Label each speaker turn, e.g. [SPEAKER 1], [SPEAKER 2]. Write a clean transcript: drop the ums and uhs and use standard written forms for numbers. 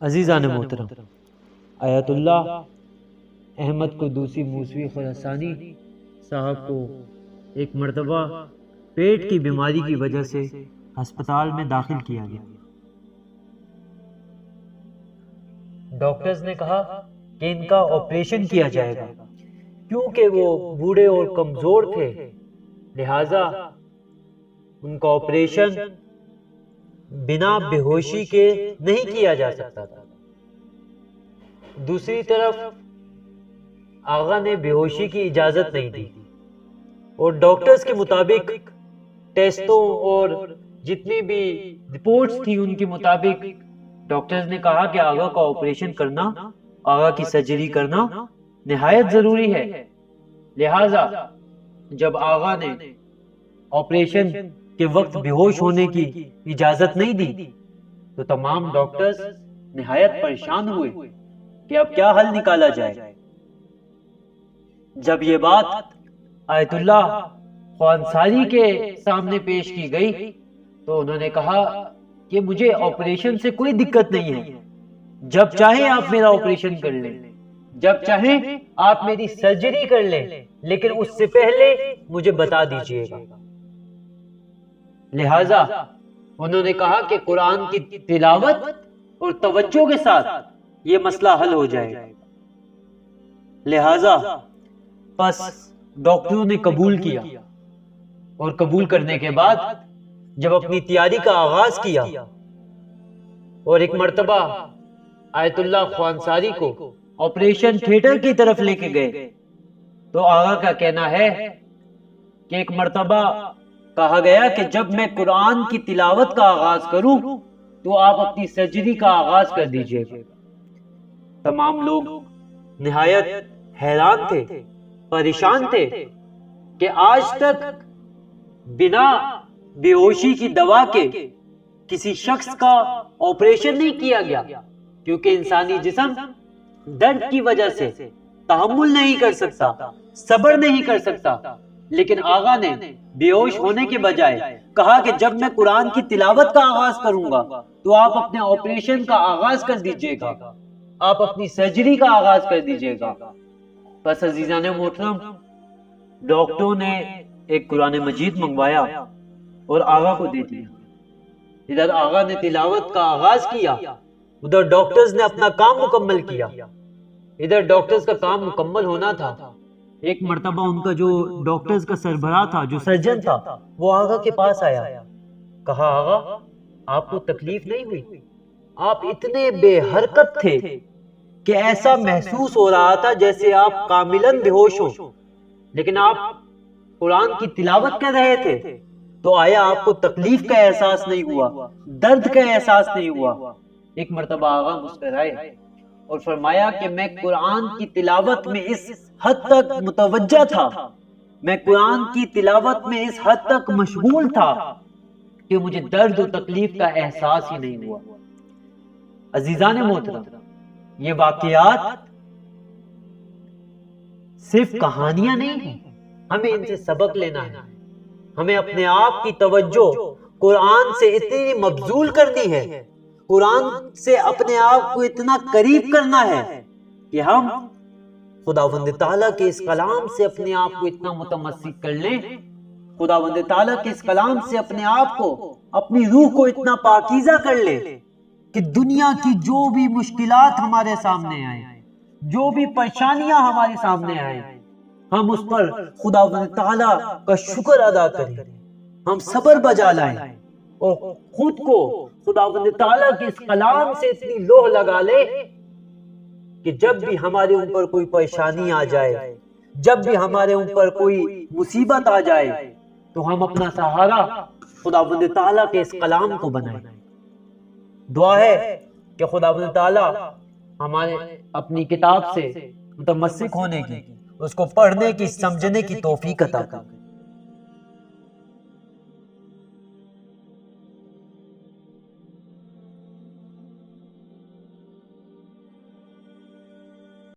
[SPEAKER 1] عزیزان محترم، آیت اللہ احمد قدوسی موسوی خراسانی صاحب کو ایک مرتبہ پیٹ کی بیماری کی وجہ سے ہسپتال میں داخل کیا گیا۔ ڈاکٹرز نے کہا کہ ان کا آپریشن کیا جائے گا، کیونکہ وہ بوڑھے اور کمزور تھے، لہٰذا ان کا آپریشن بنا بے ہوشی کے نہیں کیا جا سکتا تھا۔ دوسری طرف آغا نے بے ہوشی کی اجازت نہیں دی، اور ڈاکٹرز کے مطابق ٹیسٹوں اور جتنی بھی رپورٹس تھی ان کے مطابق ڈاکٹرز نے کہا کہ آغا کا آپریشن کرنا، آغا کی سرجری کرنا نہایت ضروری ہے۔ لہٰذا جب آغا نے آپریشن کے وقت بے ہوش ہونے کی اجازت نہیں دی تو تمام ڈاکٹرز نہایت پریشان ہوئے کہ اب کیا حل نکالا جائے۔ جب یہ بات آیت اللہ خوانصاری کے سامنے پیش کی گئی تو انہوں نے کہا کہ مجھے آپریشن سے کوئی دقت نہیں ہے، جب چاہے آپ میرا آپریشن کر لیں، جب چاہیں آپ میری سرجری کر لیں، لیکن اس سے پہلے مجھے بتا دیجئے گا۔ لہٰذا انہوں نے کہا کہ قرآن کی تلاوت اور توجہ کے ساتھ یہ مسئلہ حل ہو جائے گا۔ لہٰذا پس ڈاکٹروں نے قبول کیا، اور قبول کرنے کے بعد جب اپنی تیاری کا آغاز کیا اور ایک مرتبہ آیت اللہ خوانصاری کو آپریشن تھیٹر کی طرف لے کے گئے تو آغا کا کہنا ہے کہ ایک مرتبہ کہا گیا کہ جب میں قرآن کی تلاوت کا آغاز کروں تو آپ اپنی سرجری کا آغاز کر دیجئے گا۔ تمام لوگ نہایت حیران تھے، پریشان تھے کہ آج تک بنا بے ہوشی کی دوا کے کسی شخص کا آپریشن نہیں کیا گیا، کیونکہ انسانی جسم درد کی وجہ سے تحمل نہیں کر سکتا، صبر نہیں کر سکتا، لیکن آغا نے بے ہوش ہونے کے بجائے کہا کہ جب میں قرآن کی تلاوت کا آغاز کروں گا تو آپ اپنے آپریشن کا آغاز کر دیجئے گا، آپ اپنی سرجری کا آغاز کر دیجئے گا۔ بس عزیزان محترم، ڈاکٹروں نے ایک قرآن مجید منگوایا اور آغا کو دے دیا۔ ادھر آغا نے تلاوت کا آغاز کیا، ادھر ڈاکٹرز نے اپنا کام مکمل کیا۔ ادھر ڈاکٹرز کا کام مکمل ہونا تھا، ایک مرتبہ ان کا جو ڈاکٹرز کا سربراہ تھا، جو سرجن تھا، وہ آغا کے پاس آیا، کہا آغا آپ کو تکلیف نہیں ہوئی؟ آپ اتنے بے حرکت تھے کہ ایسا محسوس ہو رہا تھا جیسے آپ کاملاً بے ہوش ہو، لیکن آپ قرآن کی تلاوت کر رہے تھے، تو آیا آپ کو تکلیف کا احساس نہیں ہوا، درد کا احساس نہیں ہوا؟ ایک مرتبہ آغا مسکرائے اور فرمایا کہ میں قرآن کی تلاوت میں اس حد تک متوجہ تھا، میں قرآن کی تلاوت میں اس حد تک مشغول تھا کہ مجھے درد و تکلیف کا احساس ہی نہیں ہوا۔ عزیزان محترم، یہ واقعات صرف کہانیاں نہیں ہیں، ہمیں ان سے سبق لینا ہے۔ ہمیں اپنے آپ کی توجہ قرآن سے اتنی مبذول کرنی ہے، قرآن سے اپنے آپ کو اتنا قریب کرنا ہے کہ ہم خداوند تعالیٰ کے اس کلام سے اپنے آپ کو اتنا متمسک کر لیں، خداوند تعالیٰ کے اس کلام سے اپنے آپ کو، اپنی روح کو اتنا پاکیزہ کر لیں کہ دنیا کی جو بھی مشکلات ہمارے سامنے آئیں، جو بھی پریشانیاں ہمارے سامنے آئیں، ہم اس پر خداوند تعالیٰ کا شکر ادا کریں، ہم صبر بجا لائیں اور خود کو خداوند تعالیٰ کے اس کلام سے اتنی لوح لگا لے کہ جب بھی ہمارے اوپر کوئی پریشانی آ جائے، جب بھی ہمارے اوپر کوئی مصیبت آ جائے، تو ہم اپنا سہارا خداوند تعالیٰ کے اس کلام کو بنائیں۔ دعا ہے کہ خداوند تعالیٰ ہمارے اپنی کتاب سے متمسک ہونے کی، اس کو پڑھنے کی، سمجھنے کی توفیق عطا کرے۔